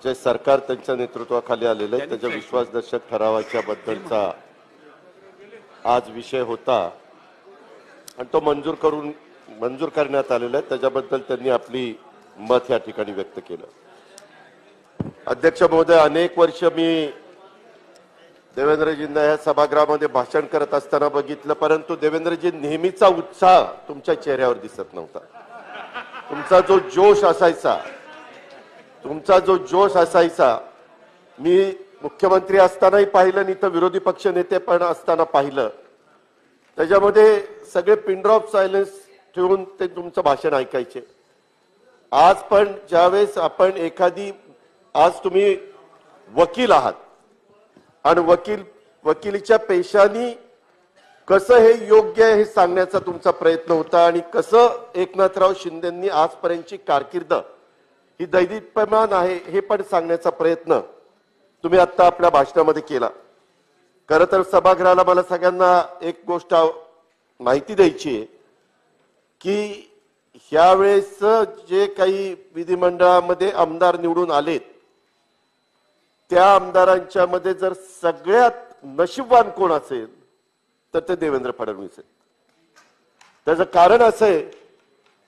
जे सरकार त्यांच्या नेतृत्वाखाली आलेलं आहे त्याच्या विश्वासदर्शक ठरावाच्या बद्दलचा आज विषय होता आणि तो मंजूर करण्यात आलेला आहे। त्याच्याबद्दल त्यांनी आपली मत या ठिकाणी व्यक्त केलं। अध्यक्ष महोदय, अनेक वर्ष मी देवेंद्रजींना या सभागृहामध्ये भाषण करत असताना बघितलं, परंतु देवेंद्रजी नेहमीचा उत्साह तुमच्या चेहऱ्यावर दिसत नव्हता। तुमचा जो जोश असायचा मी मुख्यमंत्री असतानाही पाहिलं आणि तर विरोधी पक्ष नेते पण असताना पाहिलं। त्याच्यामध्ये सगळे पिन ड्रॉप सायलेन्स ठेवून ते तुमचं भाषण ऐकायचे। आज पण ज्यावेळेस आपण आज तुम्ही वकील आहात आणि वकिलीच्या पेशाने कसं हे योग्य आहे हे सांगण्याचा तुमचा प्रयत्न होता आणि कसं एकनाथराव शिंदेंनी आजपर्यंतची कारकीर्द ही दैदिप्यमान आहे हे पण सांगण्याचा प्रयत्न तुम्ही आता आपल्या भाषणामध्ये केला। खरं तर सभागृहाला मला सगळ्यांना एक गोष्ट माहिती द्यायची आहे की ह्यावेळेस जे काही विधिमंडळामध्ये आमदार निवडून आलेत त्या आमदारांच्या मध्ये जर सगळ्यात नशीबवान कोण असेल तर ते देवेंद्र फडणवीस आहेत। त्याचं कारण असं आहे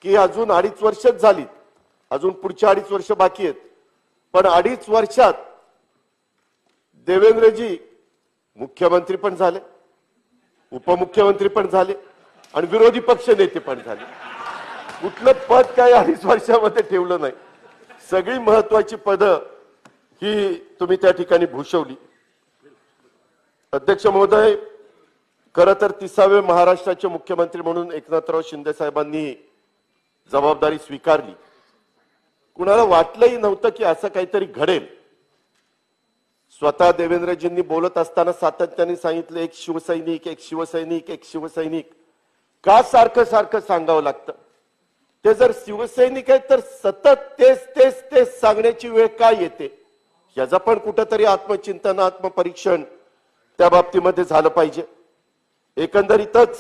की अजून 2.5 वर्षच झालीत, अजून पुढच्या 2.5 वर्ष बाकी आहेत, पण 2.5 वर्षात देवेंद्रजी मुख्यमंत्री पण झाले, उपमुख्यमंत्री पण झाले आणि विरोधी पक्ष नेते पण झाले। कुठलं पद काय 2.5 वर्षामध्ये ठेवलं नाही। सगळी महत्वाची पदं ही तुम्ही त्या ठिकाणी भूषवली। अध्यक्ष महोदय, खरं तर 30वे महाराष्ट्राचे मुख्यमंत्री म्हणून एकनाथराव शिंदे साहेबांनी जबाबदारी स्वीकारली। कुणाला वाटलंही नव्हतं की असं काहीतरी घडेल। स्वतः देवेंद्रजींनी बोलत असताना सातत्याने सांगितलं एक शिवसैनिक, एक शिवसैनिक, एक शिवसैनिक। का सारखं सांगावं लागतं? ते जर शिवसैनिक आहेत तर सतत तेच सांगण्याची वेळ का येते? याचा पण कुठेतरी आत्मचिंतन, आत्मपरीक्षण त्या बाबतीमध्ये झालं पाहिजे। एकंदरीतच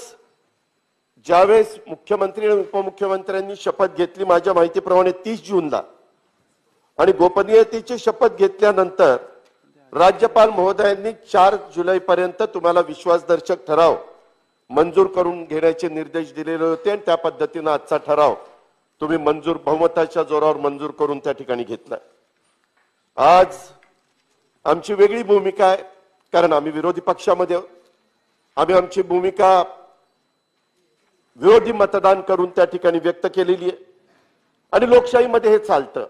ज्यावेळेस मुख्यमंत्री आणि उपमुख्यमंत्र्यांनी शपथ घेतली माझ्या माहितीप्रमाणे 30 जूनला आणि गोपनीयतेची शपथ घेतल्यानंतर राज्यपाल महोदयांनी 4 जुलैपर्यंत तुम्हाला विश्वासदर्शक ठराव मंजूर करून घेण्याचे निर्देश दिलेले होते आणि त्या पद्धतीने आजचा ठराव तुम्ही बहुमताच्या जोरावर मंजूर करून त्या ठिकाणी घेतलाय। आज आमची वेगळी भूमिका आहे कारण आम्ही विरोधी पक्षामध्ये आम्ही आमची भूमिका विरोधी मतदान करून त्या ठिकाणी व्यक्त केलेली आहे आणि लोकशाहीमध्ये हे चालतं।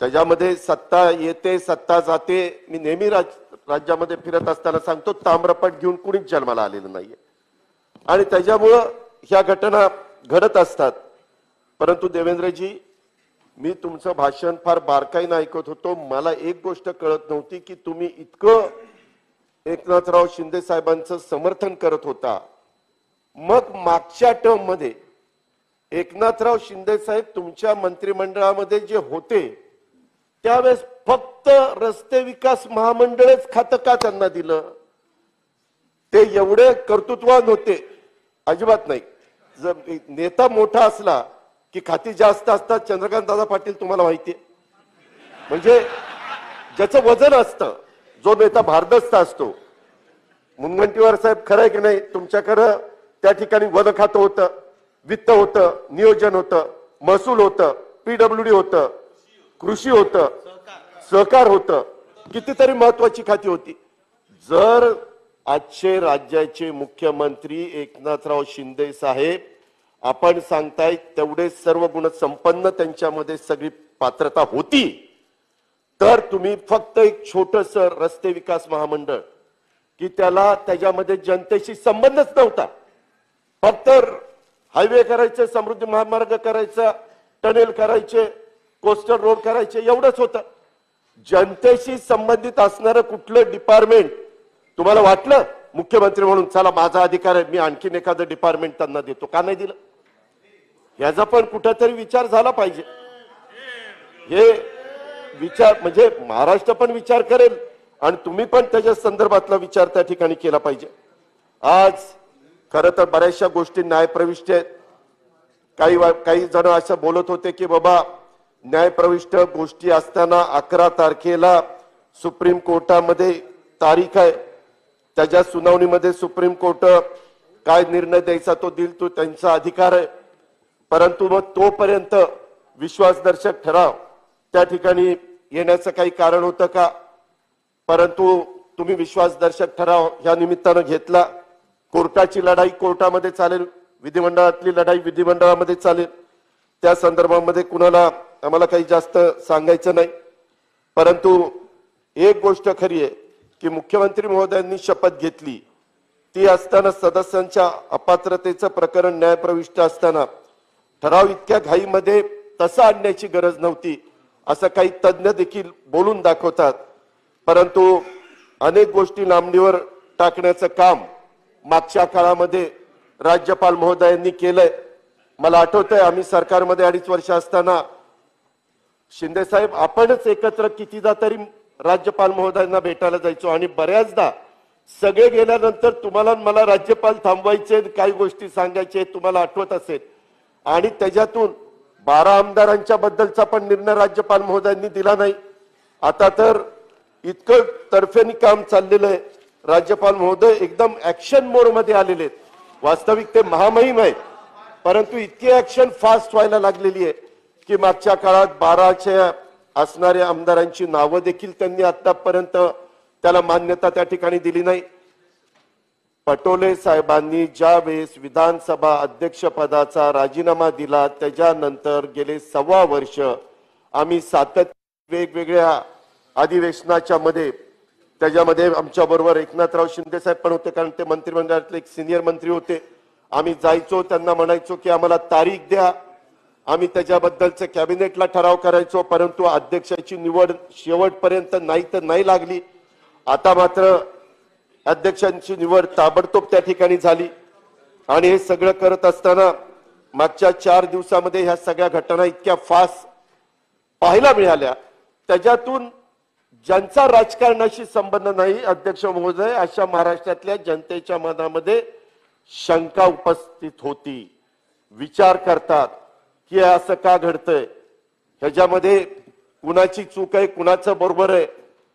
त्याच्यामध्ये सत्ता येते सत्ता जाते। मी नेहमी राज्यामध्ये फिरत असताना सांगतो ताम्रपट घेऊन कुणीच जन्माला आलेलं नाहीये आणि त्याच्यामुळं ह्या घटना घडत असतात। परंतु देवेंद्रजी, मी तुमचं भाषण फार बारकाईने ऐकत होतो। मला एक गोष्ट कळत नव्हती की तुम्ही इतकं एकनाथराव शिंदे साहेबांचं समर्थन करत होता, मग मागच्या टर्म मध्ये एकनाथराव शिंदे साहेब तुमच्या मंत्रिमंडळामध्ये जे होते त्यावेळेस फक्त रस्ते विकास महामंडळच खातं का त्यांना दिलं? ते एवढे कर्तृत्ववान होते? अजिबात नाही। जर नेता मोठा असला की खाती जास्त असतात। चंद्रकांत दादा पाटील तुम्हाला माहितीये, म्हणजे ज्याचं वजन असतं, जो नेता भारदस्त असतो। मुनगंटीवार साहेब, खरं आहे की नाही? तुमच्याकडे त्या ठिकाणी वन खातं होतं, वित्त होतं, नियोजन होतं, महसूल होतं, पीडब्ल्यूडी होतं, कृषी होतं, सहकार होतं, कितीतरी महत्वाची खाती होती। जर आजचे राज्याचे मुख्यमंत्री एकनाथराव शिंदे साहेब आपण सांगताय तेवढे सर्व गुण संपन्न त्यांच्यामध्ये सगळी पात्रता होती, तर तुम्ही फक्त एक छोटस रस्ते विकास महामंडळ की त्याच्यामध्ये जनतेशी संबंधच नव्हता, फक्त हायवे करायचे, समृद्धी महामार्ग करायचा, टनेल करायचे, कोस्टल रोड करायचे, एवढंच होतं। जनतेशी संबंधित असणारं कुठलं डिपार्टमेंट तुम्हाला वाटलं मुख्यमंत्री म्हणून चला माझा अधिकार आहे मी आणखीन एखादं डिपार्टमेंट त्यांना देतो? का नाही दिलं? याचा पण कुठेतरी विचार झाला पाहिजे। हे विचार म्हणजे महाराष्ट्र पण विचार करेल आणि तुम्ही पण त्याच्या संदर्भातला विचार त्या ठिकाणी केला पाहिजे। आज खरं तर बऱ्याचशा गोष्टी न्यायप्रविष्ट आहेत। काही जण असं बोलत होते की बाबा न्यायप्रविष्ट गोष्टी असताना 11 तारखेला सुप्रीम कोर्टामध्ये तारीख आहे. त्याच्या सुनावणीमध्ये सुप्रीम कोर्ट काय निर्णय द्यायचा तो देईल, तो त्यांचा अधिकार आहे. परंतु मग तोपर्यंत विश्वासदर्शक ठराव त्या ठिकाणी येण्याचं काही कारण होतं का? परंतु तुम्ही विश्वासदर्शक ठराव या निमित्तानं घेतला. कोर्टाची लढाई कोर्टामध्ये चालेल, विधिमंडळातली लढाई विधिमंडळामध्ये चालेल. त्या संदर्भामध्ये कुणाला आम्हाला काही जास्त सांगायचं नाही. परंतु एक गोष्ट खरी आहे की मुख्यमंत्री महोदयांनी शपथ घेतली ती असताना सदस्यांच्या अपात्रतेचं प्रकरण न्यायप्रविष्ट असताना ठराव इतक्या घाईमध्ये तसं आणण्याची गरज नव्हती असं काही तज्ञ देखील बोलून दाखवतात. परंतु अनेक गोष्टी लांबणीवर टाकण्याचं काम मागच्या काळामध्ये राज्यपाल महोदयांनी केलंय. मला आठवतंय आम्ही सरकारमध्ये 2.5 वर्ष असताना शिंदे साहेब आपणच एकत्र कितीदा तरी राज्यपाल महोदयांना भेटायला जायचो आणि बऱ्याचदा सगळे गेल्यानंतर तुम्हाला मला राज्यपाल थांबवायचे, काही गोष्टी सांगायचे तुम्हाला आठवत असेल. आणि त्याच्यातून 12 आमदारांच्या बद्दलचा पण निर्णय राज्यपाल महोदयांनी दिला नाही. आता तर इतकं तर्फेनी काम चाललेलं आहे. राज्यपाल महोदय एकदम ऍक्शन मोड मध्ये आलेले आहेत. वास्तविक ते महामहिम आहेत, परंतु इतकी ऍक्शन फास्ट व्हायला लागलेली आहे की मागच्या काळात 12च्या असणाऱ्या आमदारांची नावं देखील त्यांनी आतापर्यंत त्याला मान्यता त्या ठिकाणी दिली नाही. पटोले साहेबांनी ज्या वेळेस विधानसभा अध्यक्षपदाचा राजीनामा दिला त्याच्यानंतर गेले 1.25 वर्ष आम्ही सातत्य वेगवेगळ्या अधिवेशनाच्या मध्ये त्याच्यामध्ये आमच्या बरोबर एकनाथराव शिंदे साहेब पण होते, कारण ते मंत्रिमंडळातले एक सिनियर मंत्री होते. आम्ही जायचो, त्यांना म्हणायचो की आम्हाला तारीख द्या, आम्ही त्याच्याबद्दलचे कॅबिनेटला ठराव करायचो. परंतु अध्यक्षाची निवड शेवटपर्यंत नाही तर नाही लागली. आता मात्र अध्यक्षांची निवड ताबडतोब त्या ठिकाणी झाली. आणि हे सगळं करत असताना मागच्या 4 दिवसामध्ये ह्या सगळ्या घटना इतक्या फास्ट पाहायला मिळाल्या. त्याच्यातून ज्यांचा राजकारणाशी संबंध नाही अध्यक्ष महोदय, अशा महाराष्ट्रातल्या जनतेच्या मनामध्ये शंका उपस्थित होती. विचार करतात की असं का घडतंय, ह्याच्यामध्ये कुणाची चूक आहे कुणाचं बरोबर आहे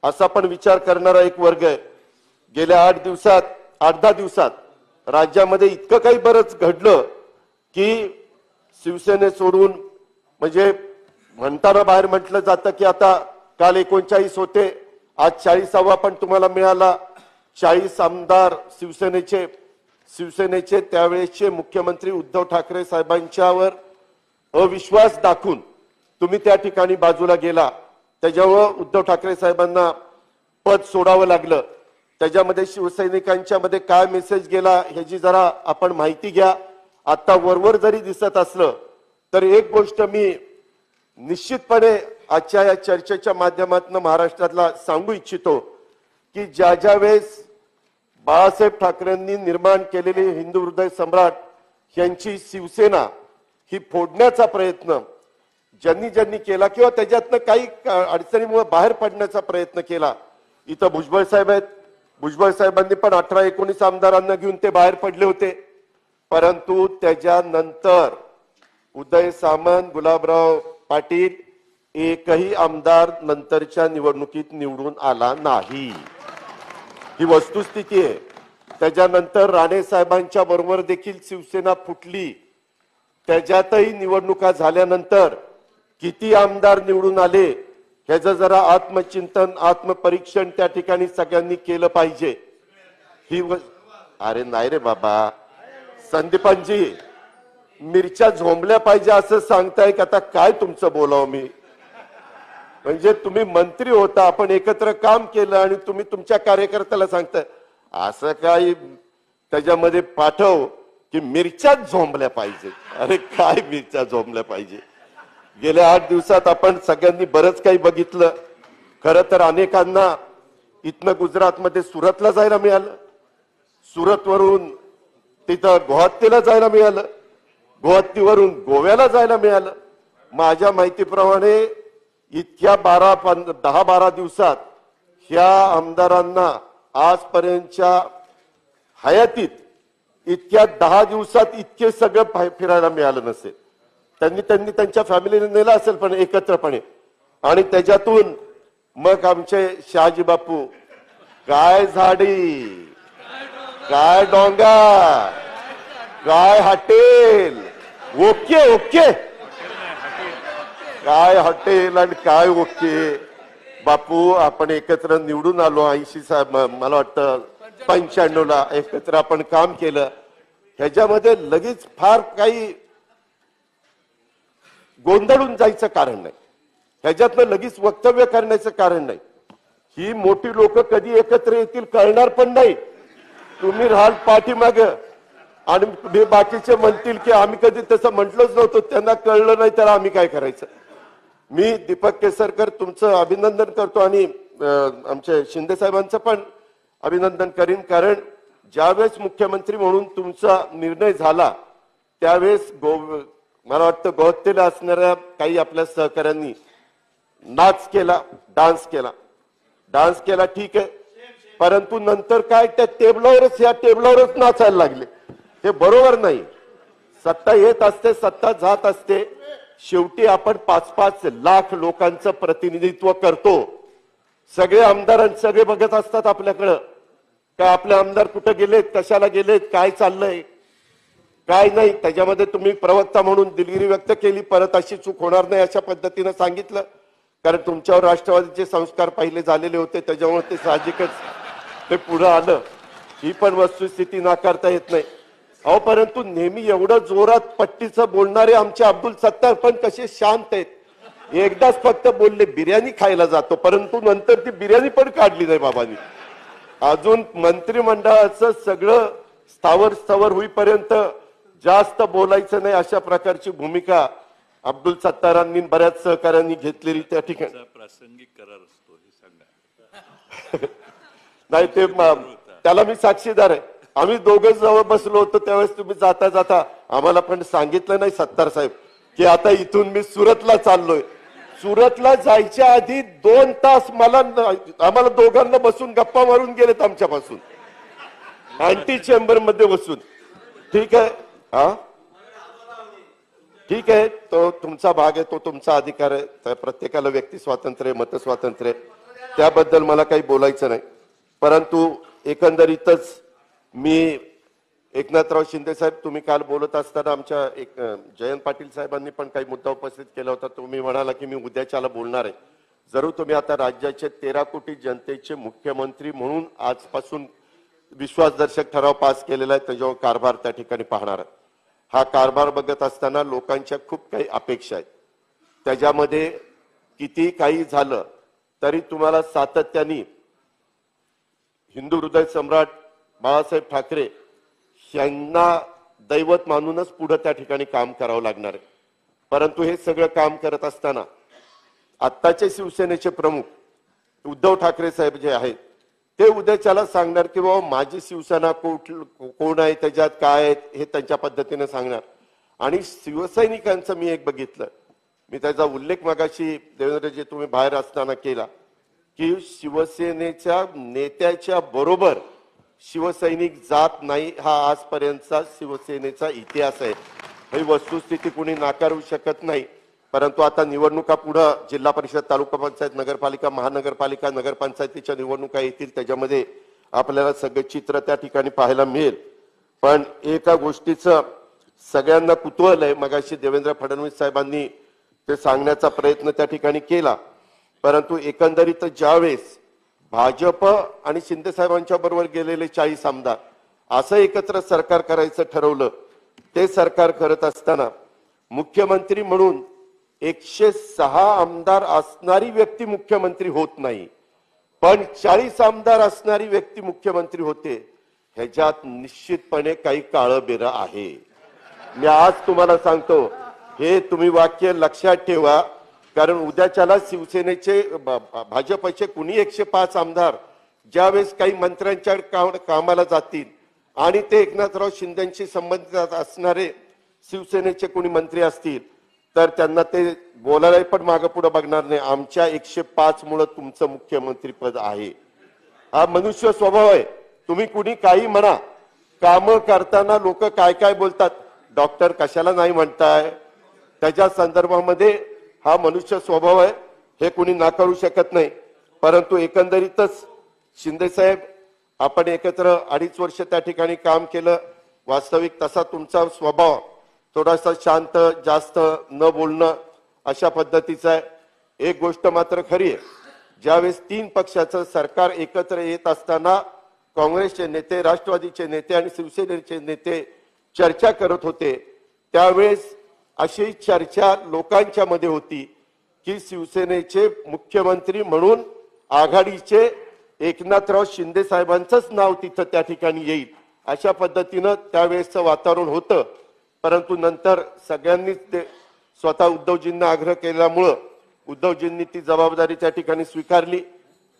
असा पण विचार करणारा एक वर्ग आहे. गेल्या 8-10 दिवसात राज्यामध्ये इतकं काही बरंच घडलं की शिवसेने सोडून, म्हणजे म्हणताना बाहेर म्हटलं जातं की आता काल 39 होते, आज 40वा पण तुम्हाला मिळाला. 40 आमदार शिवसेनेचे त्यावेळेसचे मुख्यमंत्री उद्धव ठाकरे साहेबांच्यावर अविश्वास दाखवून तुम्ही त्या ठिकाणी बाजूला गेला. त्याच्यावर उद्धव ठाकरे साहेबांना पद सोडावं लागलं. त्याच्यामध्ये शिवसैनिकांच्या मध्ये काय मेसेज गेला ह्याची जरा आपण माहिती घ्या. आता वरवर जरी दिसत असलं तर एक गोष्ट मी निश्चितपणे आजच्या या चर्चेच्या माध्यमातून महाराष्ट्रातला सांगू इच्छितो की ज्या वेळेस बाळासाहेब ठाकरेंनी निर्माण केलेली हिंदू हृदय सम्राट यांची शिवसेना ही फोडण्याचा प्रयत्न ज्यांनी केला किंवा त्याच्यातनं काही अडचणीमुळे बाहेर पडण्याचा प्रयत्न केला. इथं भुजबळ साहेब आहेत, भुजबळ साहेबांनी पण 18-19 आमदारांना घेऊन ते बाहेर पडले होते. परंतु त्याच्यानंतर उदय सामंत, गुलाबराव पाटील एकही आमदार नंतरच्या निवडणुकीत निवडून आला नाही. ही वस्तुस्थिती आहे. त्याच्यानंतर राणे साहेबांच्या बरोबर देखील शिवसेना फुटली. त्याच्यातही निवडणुका झाल्यानंतर किती आमदार निवडून आले ह्याचं जरा आत्मचिंतन आत्मपरीक्षण त्या ठिकाणी सगळ्यांनी केलं पाहिजे. अरे नाही रे बाबा, संदीपांजी मिरच्या झोंबल्या पाहिजे असं सांगताय की आता काय तुमचं बोलावं मी. म्हणजे तुम्ही मंत्री होता, आपण एकत्र काम केलं आणि तुम्ही तुमच्या कार्यकर्त्याला सांगताय असं काय त्याच्यामध्ये पाठव की मिरच्याच झोंबल्या पाहिजे. अरे काय मिरच्या झोंबल्या पाहिजे. गेल्या 8 दिवसात आपण सगळ्यांनी बरंच काही बघितलं. खरं तर अनेकांना इथनं गुजरातमध्ये सुरतला जायला मिळालं, सुरतवरून तिथं गुवाहाटीला जायला मिळालं, गुवाहाटीवरून गोव्याला जायला मिळालं. माझ्या माहितीप्रमाणे इतक्या 10-12 दिवसात ह्या आमदारांना आजपर्यंतच्या हयातीत इतक्या 10 दिवसात इतके सगळं फिरायला मिळालं नसेल. त्यांनी त्यांच्या फॅमिलीने नेलं असेल पण एकत्रपणे. आणि त्याच्यातून मग आमचे शहाजी बापू, काय झाडी, काय डोंगर, काय हॉटेल, ओके ओके, काय हॉटेल आणि काय ओके. बापू आपण एकत्र निवडून आलो 80 मला वाटतं 95ला एकत्र आपण काम केलं. ह्याच्यामध्ये लगेच फार काही गोंधळून जायचं कारण नाही, ह्याच्यातनं लगेच वक्तव्य करण्याचं कारण नाही. ही मोठी लोक कधी एकत्र येतील कळणार पण नाही. तुम्ही राहाल पाठीमाग आणि बाकीचे म्हणतील की आम्ही कधी तसं म्हटलंच नव्हतं, त्यांना कळलं नाही तर आम्ही काय करायचं. मी दीपक केसरकर तुमचं अभिनंदन करतो आणि आमच्या शिंदे साहेबांचं पण अभिनंदन करीन, कारण ज्यावेळेस मुख्यमंत्री म्हणून तुमचा निर्णय झाला त्यावेळेस मला वाटतं गोहत्तेला असणाऱ्या काही आपल्या सहकाऱ्यांनी नाच केला, डान्स केला, ठीक आहे. परंतु नंतर काय त्या टेबलावरच नाचायला लागले. हे बरोबर नाही. सत्ता येत असते, सत्ता जात असते. शेवटी आपण 5-5 लाख लोकांचं प्रतिनिधित्व करतो. सगळे आमदार सगळे बघत असतात आपल्याकडं, काय आपले आमदार कुठे गेलेत, कशाला गेलेत, काय चाललंय, काय नाही. त्याच्यामध्ये तुम्ही प्रवक्ता म्हणून दिलगिरी व्यक्त केली, परत अशी चूक होणार नाही अशा पद्धतीनं सांगितलं, कारण तुमच्यावर राष्ट्रवादीचे संस्कार पहिले झालेले होते, त्याच्यामुळे ते साहजिकच ते पुढे आलं. ही पण वस्तुस्थिती नाकारता येत नाही. अहो परंतु नेहमी एवढं जोरात पट्टीचं बोलणारे आमचे अब्दुल सत्तार पण कसे शांत आहेत. एकदाच फक्त बोलले बिर्याणी खायला जातो, परंतु नंतर ती बिर्याणी पण काढली नाही बाबांनी. अजून मंत्रिमंडळाचं सगळं स्थावर होईपर्यंत जास्त बोलायचं नाही अशा प्रकारची भूमिका अब्दुल सत्तारांनी बऱ्याच सहकाऱ्यांनी घेतलेली त्या ठिकाणी. प्रासंगिक करार असतो हे सांगा. नाही ते त्याला मी साक्षीदार आहे. आम्ही दोघं जवळ बसलो होतो त्यावेळेस तुम्ही जाता जाता आम्हाला पण सांगितलं नाही सत्तार साहेब की आता इथून मी सुरतला चाललोय. सुरतला जायच्या आधी 2 तास आम्हाला दोघांना बसून गप्पा मारून गेलेत आमच्यापासून, अँटी चेंबर मध्ये बसून. ठीक आहे, हा ठीक आहे, तो तुमचा भाग आहे, तो तुमचा अधिकार आहे. तर प्रत्येकाला व्यक्ती स्वातंत्र्य, मत स्वातंत्र्य, त्याबद्दल मला काही बोलायचं नाही. परंतु एकंदरीतच मी एकनाथराव शिंदे साहेब, तुम्ही काल बोलत असताना आमच्या जयंत पाटील साहेबांनी पण काही मुद्दा उपस्थित केला होता. तुम्ही म्हणाला की मी उद्याच्याला बोलणार आहे. जरूर तुम्ही आता राज्याचे 13 कोटी जनतेचे मुख्यमंत्री म्हणून आजपासून विश्वासदर्शक ठराव पास केलेला आहे, त्याच्यावर कारभार त्या ठिकाणी पाहणार आहे. हा कारभार बघत असताना लोकांच्या खूप काही अपेक्षा आहेत. त्याच्यामध्ये किती काही झालं तरी तुम्हाला सातत्याने हिंदू हृदय सम्राट बाळासाहेब ठाकरे यांना दैवत मानूनच पुढे त्या ठिकाणी काम करावं लागणार आहे. परंतु हे सगळं काम करत असताना आत्ताचे शिवसेनेचे प्रमुख उद्धव ठाकरे साहेब जे आहेत ते उद्याच्याला सांगणार की बाबा माझी शिवसेना कोण आहे, त्याच्यात काय आहे, हे त्यांच्या पद्धतीने सांगणार. आणि शिवसैनिकांचं मी एक बघितलं, मी त्याचा उल्लेख मगाशी देवेंद्रजी तुम्ही बाहेर असताना केला, की शिवसेनेच्या नेत्याच्या बरोबर शिवसैनिक जात नाही, हा आजपर्यंतचा शिवसेनेचा इतिहास आहे. ही वस्तुस्थिती कुणी नाकारू शकत नाही. परंतु आता निवडणुका पुढे जिल्हा परिषद, तालुका पंचायत, नगरपालिका, महानगरपालिका, नगरपंचायतीच्या निवडणुका येतील, त्याच्यामध्ये आपल्याला सगळे चित्र त्या ठिकाणी पाहायला मिळेल. पण एका गोष्टीचं सगळ्यांना कुतूहल आहे, मगाशी देवेंद्र फडणवीस साहेबांनी ते सांगण्याचा प्रयत्न त्या ठिकाणी केला. परंतु एकंदरीत ज्यावेळेस भाजप आणि शिंदे साहेबांच्या बरोबर गेलेले 40 आमदार असं एकत्र सरकार करायचं ठरवलं, ते सरकार करत असताना मुख्यमंत्री म्हणून 106 आमदार असणारी व्यक्ती मुख्यमंत्री होत नाही, पण 40 आमदार असणारी व्यक्ती मुख्यमंत्री होते. ह्याच्यात निश्चितपणे काही काळबेरं आहे. मी आज तुम्हाला सांगतो, हे तुम्ही वाक्य लक्षात ठेवा, कारण उद्याच्याला शिवसेनेचे भाजपचे कुणी 105 आमदार ज्यावेळेस काही मंत्र्यांच्या कामाला जातील आणि ते एकनाथराव शिंदेशी संबंधित असणारे शिवसेनेचे कोणी मंत्री असतील तर त्यांना ते बोलायला पण मागे पुढे बघणार नाही. आमच्या 105 मुळे तुमचं मुख्यमंत्री पद आहे. हा मनुष्य स्वभाव आहे. तुम्ही कुणी काही म्हणा, काम करताना लोक काय काय बोलतात, डॉक्टर कशाला नाही म्हणताय, त्याच्या संदर्भामध्ये हा मनुष्य स्वभाव आहे, हे कोणी नाकारू शकत नाही. परंतु एकंदरीतच शिंदे साहेब, आपण एकत्र 2.5 वर्ष त्या ठिकाणी काम केलं. वास्तविक तसा तुमचा स्वभाव थोडासा शांत, जास्त न बोलणं अशा पद्धतीचा आहे. एक गोष्ट मात्र खरी आहे, ज्यावेळेस 3 पक्षाचं सरकार एकत्र येत असताना काँग्रेसचे नेते, राष्ट्रवादीचे नेते आणि शिवसेनेचे नेते चर्चा करत होते, त्यावेळेस अशी चर्चा लोकांच्या मध्ये होती की शिवसेनेचे मुख्यमंत्री म्हणून आघाडीचे एकनाथराव शिंदे साहेबांचंच नाव तिथं त्या ठिकाणी येईल, अशा पद्धतीनं त्यावेळेसचं वातावरण होतं. परंतु नंतर सगळ्यांनीच ते स्वतः उद्धवजींना आग्रह केल्यामुळं उद्धवजींनी ती जबाबदारी त्या ठिकाणी स्वीकारली.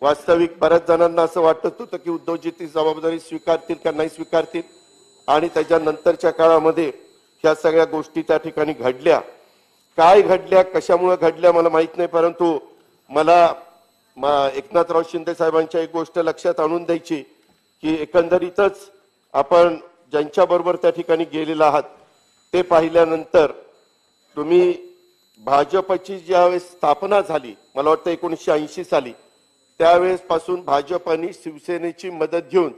वास्तविक बऱ्याच जणांना असं वाटत होतं की उद्धवजी ती जबाबदारी स्वीकारतील का नाही स्वीकारतील, आणि त्याच्यानंतरच्या काळामध्ये ह्या सगळ्या गोष्टी त्या ठिकाणी घडल्या. काय घडल्या, कशामुळे घडल्या मला माहित नाही, परंतु मला एकनाथराव शिंदे साहेबांच्या एक गोष्ट लक्षात आणून द्यायची की एकंदरीतच आपण ज्यांच्या बरोबर त्या ठिकाणी गेलेला आहात ते पाहिल्यानंतर तुम्ही भाजपची ज्यावेळेस स्थापना झाली, मला वाटतं 1980 साली, त्यावेळेस पासून भाजपने शिवसेनेची मदत घेऊन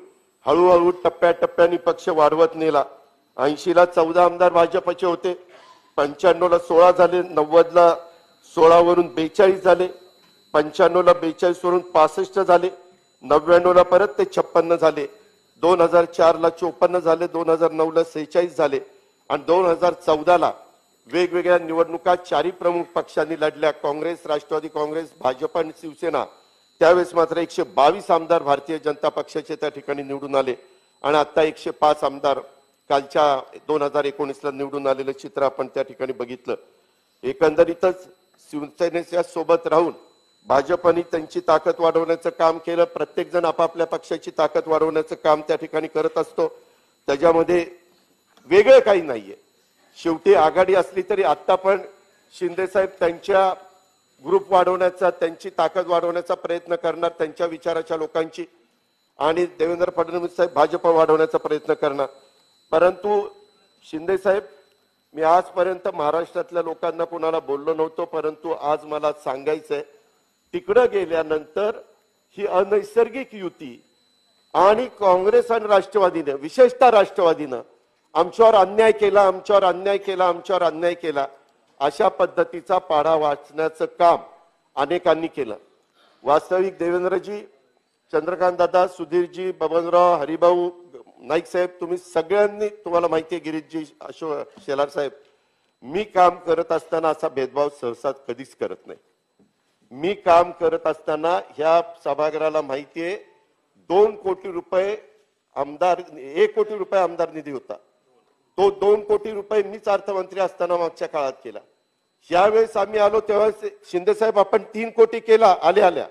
हळूहळू टप्प्याटप्प्याने पक्ष वाढवत नेला. 80ला 14 आमदार भाजपचे होते, 95ला 16 झाले, 90ला 16 वरून 42 झाले, 95ला 42 वरून 65 झाले, 99ला परत ते 56 झाले, 2004ला 54 झाले, 2009ला 46 झाले आणि 2014ला वेगवेगळ्या निवडणुका 4 प्रमुख पक्षांनी लढल्या, काँग्रेस, राष्ट्रवादी काँग्रेस, भाजप आणि शिवसेना. त्यावेळेस मात्र 122 आमदार भारतीय जनता पक्षाचे त्या ठिकाणी निवडून आले आणि आता 105 आमदार कालच्या 2019ला निवडून आलेलं चित्र आपण त्या ठिकाणी बघितलं. एकंदरीतच शिवसेनेच्या सोबत राहून भाजपने त्यांची ताकद वाढवण्याचं काम केलं. प्रत्येक जण आपापल्या पक्षाची ताकद वाढवण्याचं काम त्या ठिकाणी करत असतो, त्याच्यामध्ये वेगळं काही नाहीये. शेवटी आघाडी असली तरी आता पण शिंदे साहेब त्यांच्या ग्रुप वाढवण्याचा, त्यांची ताकद वाढवण्याचा प्रयत्न करणार, त्यांच्या विचाराच्या लोकांची, आणि देवेंद्र फडणवीस साहेब भाजप वाढवण्याचा प्रयत्न करणार. परंतु शिंदे साहेब, मी आजपर्यंत महाराष्ट्रातल्या लोकांना कोणाला बोललो नव्हतो, परंतु आज मला सांगायचंय, तिकडं गेल्यानंतर ही अनैसर्गिक युती आणि काँग्रेस आणि राष्ट्रवादीने, विशेषतः राष्ट्रवादीनं आमच्यावर अन्याय केला, आमच्यावर अन्याय केला, आमच्यावर अन्याय केला, अशा पद्धतीचा पाढा वाचण्याचं काम अनेकांनी केलं. वास्तविक देवेंद्रजी, चंद्रकांत दादा, सुधीरजी, बबनराव, हरिभाऊ नाईक साहेब, तुम्ही सगळ्यांनी, तुम्हाला माहिती आहे, गिरीशजी, अशोक शेलार साहेब, मी काम करत असताना असा भेदभाव सहसा कधीच करत नाही. मी काम करत असताना ह्या सभागृहाला माहिती आहे 2 कोटी रुपये आमदार, 1 कोटी रुपये आमदार निधी होता, तो 2 कोटी रुपये मीच अर्थमंत्री असताना मागच्या काळात केला. यावेळेस आम्ही आलो तेव्हा शिंदे साहेब आपण 3 कोटी केला आल्या,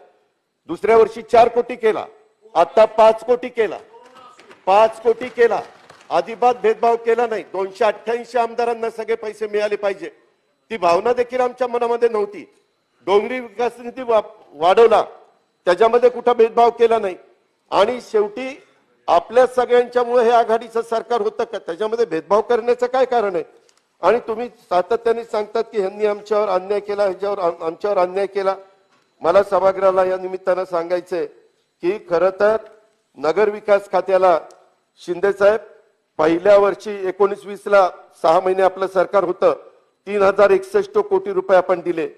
दुसऱ्या वर्षी 4 कोटी केला, आता 5 कोटी केला, 5 कोटी केला. अजिबात भेदभाव केला नाही. 288 आमदारांना सगळे पैसे मिळाले पाहिजे, ती भावना देखील आमच्या मनामध्ये नव्हती. डोंगरी विकास निधी वाढवला, त्याच्यामध्ये कुठं भेदभाव केला नाही. आणि शेवटी आपल्या सगळ्यांच्यामुळे हे आघाडीचं सरकार होतं का, त्याच्यामध्ये भेदभाव करण्याचं काय कारण आहे? आणि तुम्ही सातत्याने सांगतात की ह्यांनी आमच्यावर अन्याय केला, ह्याच्यावर आमच्यावर अन्याय केला. मला सभागृहाला या निमित्तानं सांगायचंय की खरं तर नगर विकास खात्याला शिंदे साहेब पहिल्या वर्षी 19-20ला 6 महिने आपलं सरकार होतं, 3061 कोटी रुपये आपण दिले.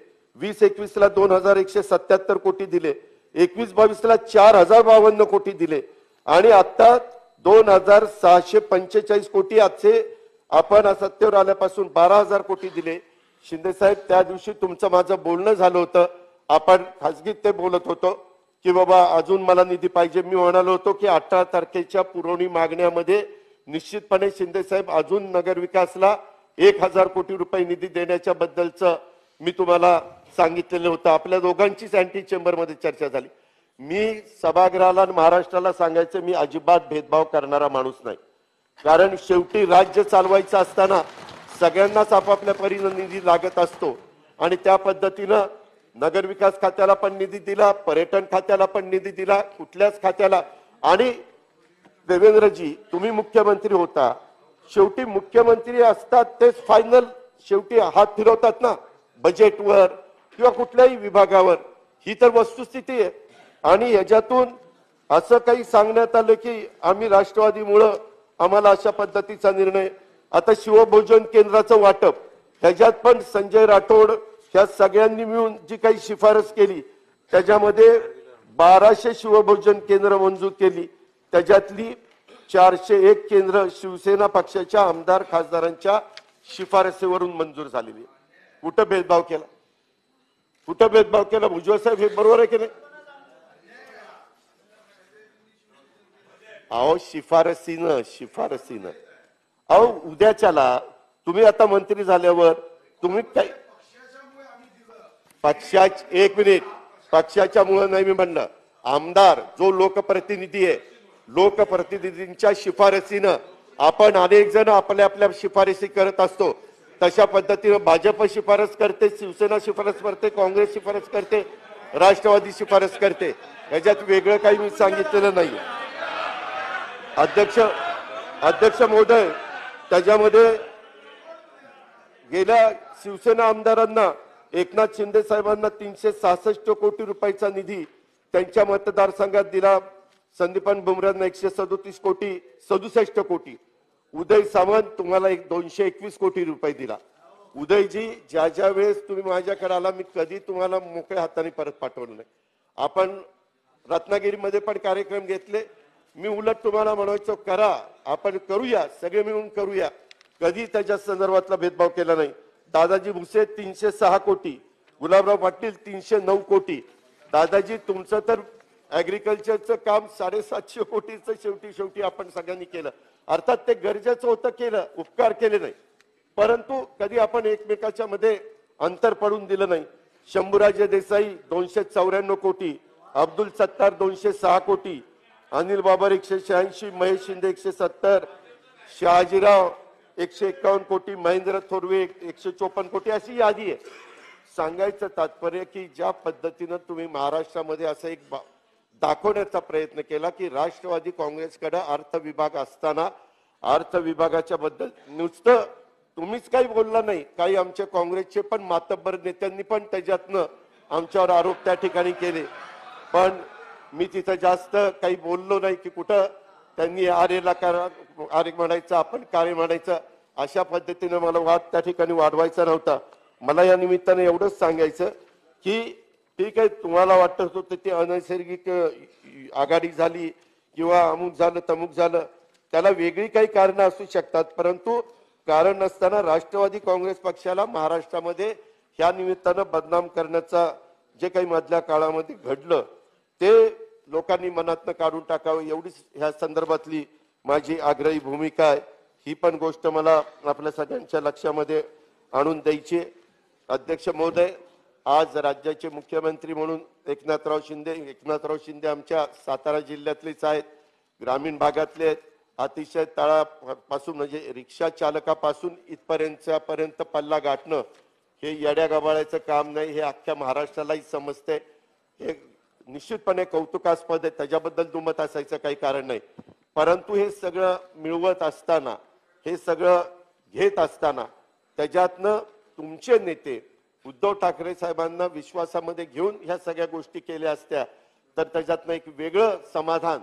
20-21ला 2177 कोटी दिले, 21-22ला 4052 कोटी दिले आणि आता 2645 कोटी आजचे आपण सत्तेवर आल्यापासून 12000 कोटी दिले. शिंदे साहेब, त्या दिवशी तुमचं माझं बोलणं झालं होतं, आपण खासगीत ते बोलत होतो की बाबा अजून मला निधी पाहिजे. मी म्हणालो होतो की 18 तारखेच्या पुरवणी मागण्यामध्ये निश्चितपणे शिंदे साहेब अजून नगर विकासला 1000 कोटी रुपये निधी देण्याच्या बद्दलचं मी तुम्हाला सांगितलेलं होतं. आपल्या दोघांचीच अँटी चेंबरमध्ये चर्चा झाली. मी सभागृहाला आणि महाराष्ट्राला सांगायचं, मी अजिबात भेदभाव करणारा माणूस नाही. कारण शेवटी राज्य चालवायचं असताना सगळ्यांनाच आपापल्या परीने निधी लागत असतो आणि त्या पद्धतीनं नगर विकास खात्याला पण निधी दिला, पर्यटन खात्याला पण निधी दिला, कुठल्याच खात्याला. आणि देवेंद्रजी, तुम्ही मुख्यमंत्री होता, शेवटी मुख्यमंत्री असतात तेच फायनल शेवटी हात फिरवतात ना बजेटवर किंवा कुठल्याही विभागावर. ही तर वस्तुस्थिती आहे. आणि याच्यातून असं काही सांगण्यात आलं की आम्ही राष्ट्रवादीमुळं आम्हाला अशा पद्धतीचा निर्णय. आता शिवभोजन केंद्राचं वाटप ह्याच्यात पण संजय राठोड ह्या सगळ्यांनी मिळून जी काही शिफारस केली त्याच्यामध्ये 1200 शिवभोजन केंद्र मंजूर केली. त्याच्यातली 401 केंद्र शिवसेना पक्षाच्या आमदार खासदारांच्या शिफारसीवरून मंजूर झालेली. कुठं भेदभाव केला? कुठं भेदभाव केला? भुजबळ साहेब हे बरोबर आहे की नाही? अहो शिफारसीनं अहो उद्याच्याला तुम्ही आता मंत्री झाल्यावर तुम्ही काय एक मिनिट पक्षाच्या मुळे नाही मी म्हणलं. आमदार जो लोकप्रतिनिधी आहे लोकप्रतिनिधींच्या शिफारसीनं आपण अनेक जण आपल्या आपल्या शिफारसी करत असतो. तशा पद्धतीनं भाजप शिफारस करते, शिवसेना शिफारस करते, काँग्रेस शिफारस करते, राष्ट्रवादी शिफारस करते. याच्यात वेगळं काही मी सांगितलेलं नाही. अध्यक्ष महोदय, त्याच्यामध्ये गेल्या शिवसेना आमदारांना एकनाथ शिंदे साहेबांना 366 कोटी रुपयाचा निधी त्यांच्या मतदारसंघात दिला. संदीपान बुमरांना 167 कोटी. उदय सामंत तुम्हाला 221 कोटी रुपये दिला. उदयजी, ज्या ज्या वेळेस तुम्ही माझ्याकडे आला मी कधी तुम्हाला मोकळ्या हाताने परत पाठवलं नाही. आपण रत्नागिरीमध्ये पण कार्यक्रम घेतले. मी उलट तुम्हाला म्हणायचो करा, आपण करूया, सगळे मिळून करूया. कधी त्याच्या संदर्भातला भेदभाव केला नाही. दादाजी भुसे 306 कोटी, गुलाबराव पाटील 309 कोटी. दादाजी तुमचं तर ऍग्रिकल्चरचं काम 750 कोटीचं शेवटी आपण सगळ्यांनी केलं. अर्थात ते गरजेचं होतं, केलं, उपकार केले नाही, परंतु कधी आपण एकमेकाच्या मध्ये अंतर पडून दिलं नाही. शंभूराजे देसाई 294 कोटी, अब्दुल सत्तार 206 कोटी, अनिल बाबर 186, महेश शिंदे 170, शहाजीराव 151 कोटी, महेंद्र थोरवे 154 कोटी. अशी यादी आहे. सांगायचं तात्पर्य की ज्या पद्धतीनं तुम्ही महाराष्ट्रामध्ये असं एक दाखवण्याचा प्रयत्न केला की राष्ट्रवादी काँग्रेसकडे अर्थ विभाग असताना अर्थ विभागाच्या बद्दल नुसतं तुम्हीच काही बोलला नाही, काही आमच्या काँग्रेसचे पण मातब्बर नेत्यांनी पण त्याच्यातनं आमच्यावर आरोप त्या ठिकाणी केले. पण मी तिथं जास्त काही बोललो नाही की कुठं त्यांनी आरेला आरे म्हणायचं, आपण काळे म्हणायचं, अशा पद्धतीनं मला वाद त्या ठिकाणी वाढवायचा नव्हता. मला या निमित्ताने एवढंच सांगायचं की ठीक आहे, तुम्हाला वाटत होतं ते अनैसर्गिक आघाडी झाली किंवा अमुक झालं तमुक झालं, त्याला वेगळी काही कारणं असू शकतात, परंतु कारण नसताना राष्ट्रवादी काँग्रेस पक्षाला महाराष्ट्रामध्ये ह्या निमित्तानं बदनाम करण्याचा जे काही मधल्या काळामध्ये घडलं ते लोकांनी मनातनं काढून टाकावं, एवढीच ह्या संदर्भातली माझी आग्रही भूमिका आहे. ही पण गोष्ट मला आपल्या सगळ्यांच्या लक्षामध्ये आणून द्यायची. अध्यक्ष महोदय, आज राज्याचे मुख्यमंत्री म्हणून एकनाथराव शिंदे आमच्या सातारा जिल्ह्यातलेच आहेत, ग्रामीण भागातले आहेत. अतिशय तळापासून म्हणजे रिक्षा चालकापासून इथपर्यंत पल्ला गाठणं हे येड्या गबाळ्याचं काम नाही, हे अख्ख्या महाराष्ट्रालाही समजते. हे निश्चितपणे कौतुकास्पद आहे, त्याच्याबद्दल दुमत असायचं काही कारण नाही. परंतु हे सगळं मिळवत असताना, हे सगळं घेत असताना त्याच्यातनं तुमचे नेते उद्धव ठाकरे साहेबांना विश्वासामध्ये घेऊन ह्या सगळ्या गोष्टी केल्या असत्या तर त्याच्यातनं एक वेगळं समाधान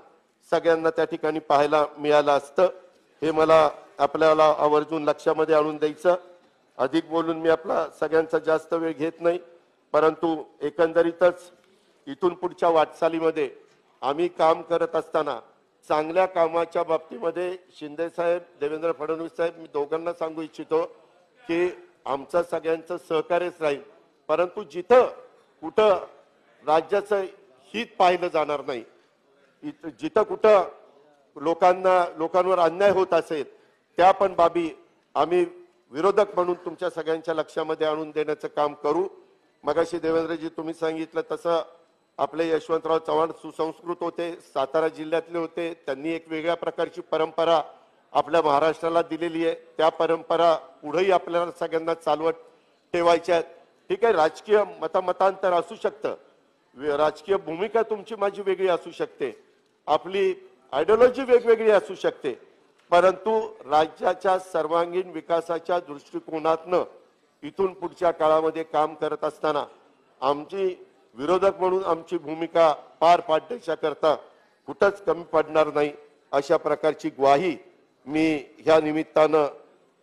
सगळ्यांना त्या ठिकाणी पाहायला मिळालं असतं. हे मला आपल्याला आवर्जून लक्षामध्ये आणून द्यायचं. अधिक बोलून मी आपला सगळ्यांचा जास्त वेळ घेत नाही, परंतु एकंदरीतच इथून पुढच्या वाटचालीमध्ये आम्ही काम करत असताना चांगल्या कामाच्या बाबतीमध्ये शिंदे साहेब, देवेंद्र फडणवीस साहेब, मी दोघांना सांगू इच्छितो की आमचं सगळ्यांचं सहकार्यच राहील, परंतु जिथं कुठं राज्याचं हित पाहिलं जाणार नाही, जिथं कुठं लोकांवर अन्याय होत असेल त्या पण बाबी आम्ही विरोधक म्हणून तुमच्या सगळ्यांच्या लक्षामध्ये आणून देण्याचं काम करू. मगाशी देवेंद्रजी तुम्ही सांगितलं तसं आपले यशवंतराव चव्हाण सुसंस्कृत होते, सातारा जिल्ह्यातले होते, त्यांनी एक वेगळ्या प्रकारची परंपरा आपल्या महाराष्ट्राला दिलेली आहे. त्या परंपरा पुढेही आपल्याला सगळ्यांना चालवत ठेवायच्या आहेत. ठीक आहे, राजकीय मतांतर असू शकतं, राजकीय भूमिका तुमची माझी वेगळी असू शकते, आपली आयडिओलॉजी वेगवेगळी असू शकते, परंतु राज्याच्या सर्वांगीण विकासाच्या दृष्टिकोनातनं इथून पुढच्या काळामध्ये काम करत असताना आमची विरोधक म्हणून आमची भूमिका पार पाडण्याच्या करता कुठंच कमी पडणार नाही अशा प्रकारची ग्वाही मी ह्या निमित्तानं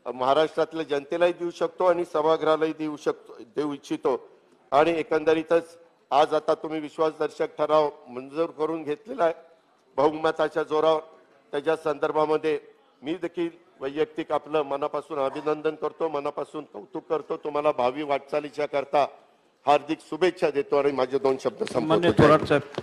महाराष्ट्रातल्या जनतेलाही देऊ शकतो आणि सभागृहालाही देऊ इच्छितो. आणि एकंदरीतच आज आता तुम्ही विश्वासदर्शक ठराव मंजूर करून घेतलेला आहे बहुमताच्या जोरावर. त्याच्या संदर्भामध्ये मी देखील वैयक्तिक आपलं मनापासून अभिनंदन करतो, मनापासून कौतुक करतो. तुम्हाला भावी वाटचालीच्या करता हार्दिक शुभेच्छा देतो आणि माझे 2 शब्द माननीय संपवतो. थोरात साहेब.